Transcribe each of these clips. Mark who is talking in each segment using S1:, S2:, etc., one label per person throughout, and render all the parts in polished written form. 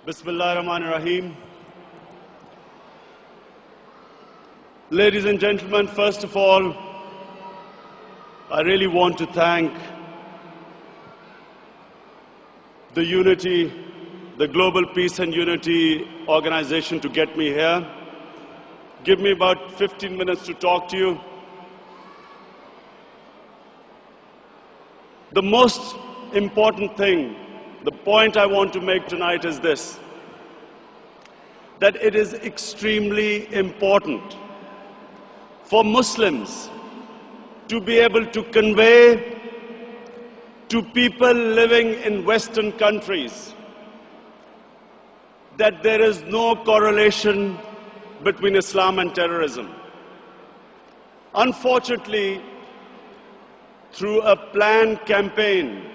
S1: Bismillahirrahmanirrahim. Ladies and gentlemen, first of all, I really want to thank the Unity, the Global Peace and Unity organization to get me here. Give me about 15 minutes to talk to you. The most important thing, the point I want to make tonight is this, that it is extremely important for Muslims to be able to convey to people living in Western countries that there is no correlation between Islam and terrorism. Unfortunately, through a planned campaign,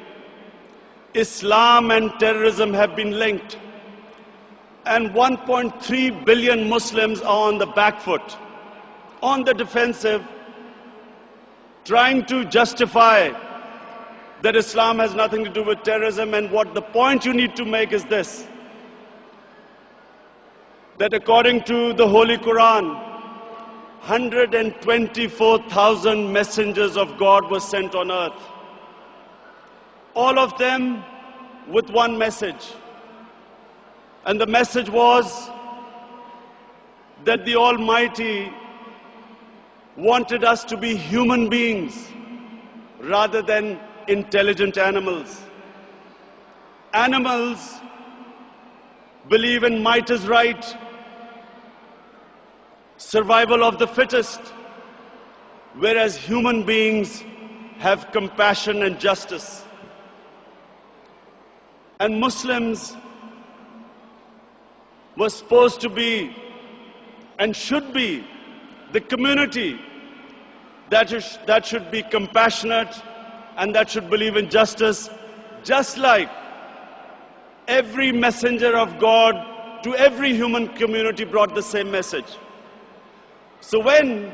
S1: Islam and terrorism have been linked, and 1.3 billion Muslims are on the back foot, on the defensive, trying to justify that Islam has nothing to do with terrorism. And what the point you need to make is this, that according to the Holy Quran, 124,000 messengers of God were sent on earth. All of them with one message. And the message was that the Almighty wanted us to be human beings rather than intelligent animals. Animals believe in might is right, survival of the fittest, whereas human beings have compassion and justice. And Muslims were supposed to be and should be the community that should be compassionate and that should believe in justice, just like every messenger of God to every human community brought the same message. So when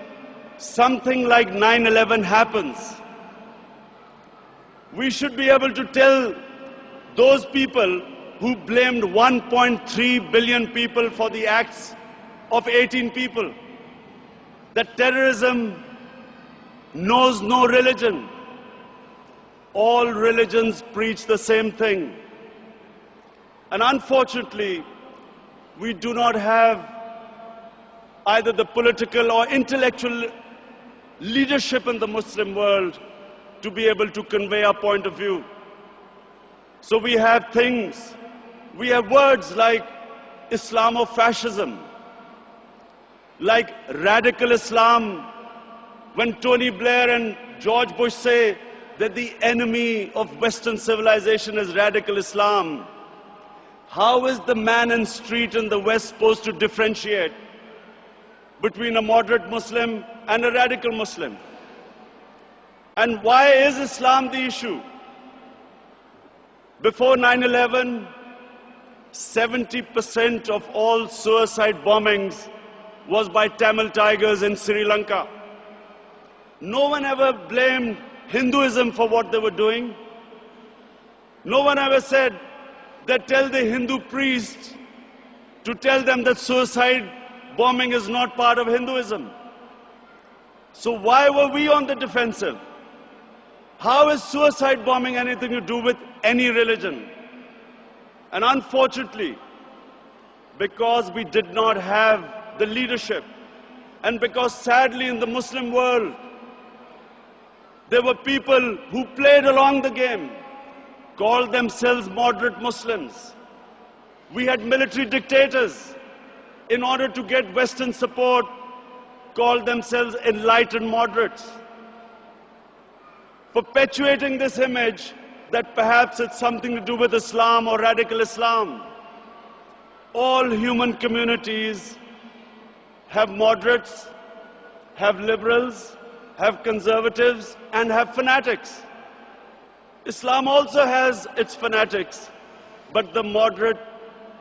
S1: something like 9/11 happens, we should be able to tell those people who blamed 1.3 billion people for the acts of 18 people that terrorism knows no religion. All religions preach the same thing. And unfortunately, we do not have either the political or intellectual leadership in the Muslim world to be able to convey our point of view. So we have words like Islamofascism, like radical Islam. When Tony Blair and George Bush say that the enemy of Western civilization is radical Islam, how is the man in the street in the West supposed to differentiate between a moderate Muslim and a radical Muslim? And why is Islam the issue? Before 9/11, 70% of all suicide bombings was by Tamil Tigers in Sri Lanka. No one ever blamed Hinduism for what they were doing. No one ever said that tell the Hindu priests to tell them that suicide bombing is not part of Hinduism. So why were we on the defensive? How is suicide bombing anything to do with any religion? And unfortunately, because we did not have the leadership, and because sadly in the Muslim world, there were people who played along the game, called themselves moderate Muslims. We had military dictators, in order to get Western support, called themselves enlightened moderates, perpetuating this image that perhaps it's something to do with Islam or radical Islam. All human communities have moderates, have liberals, have conservatives, and have fanatics. Islam also has its fanatics, but the moderate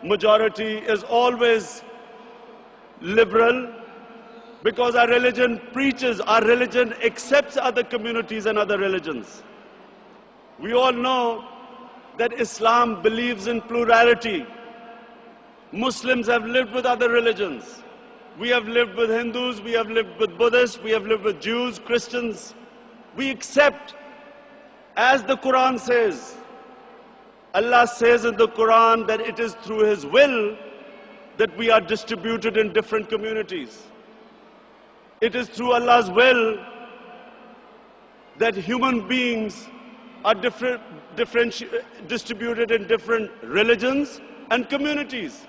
S1: majority is always liberal, because our religion preaches, our religion accepts other communities and other religions. We all know that Islam believes in plurality. Muslims have lived with other religions. We have lived with Hindus, we have lived with Buddhists, we have lived with Jews, Christians. We accept, as the Quran says, Allah says in the Quran that it is through His will that we are distributed in different communities. It is through Allah's will that human beings are distributed in different religions and communities.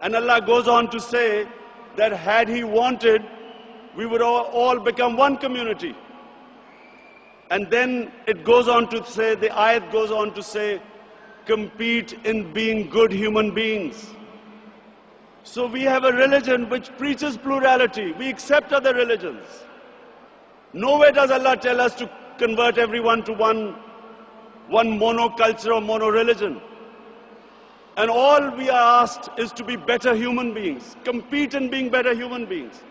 S1: And Allah goes on to say that had He wanted, we would all become one community. And then it goes on to say, the ayat goes on to say, compete in being good human beings. So we have a religion which preaches plurality. We accept other religions. Nowhere does Allah tell us to convert everyone to one monoculture or mono-religion. And all we are asked is to be better human beings. Compete in being better human beings.